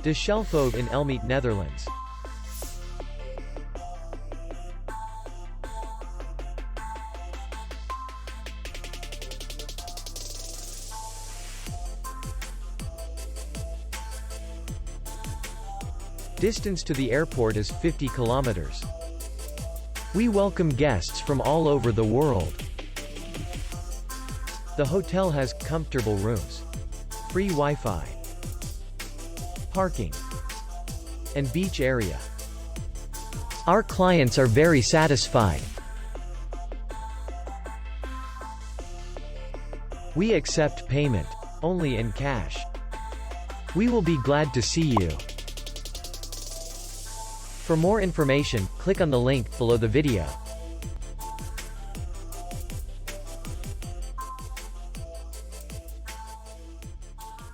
De Schelphoeve in Ellemeet, Netherlands. Distance to the airport is 50 kilometers. We welcome guests from all over the world. The hotel has comfortable rooms, free Wi-Fi, parking, and beach area. Our clients are very satisfied. We accept payment only in cash. We will be glad to see you. For more information, click on the link below the video.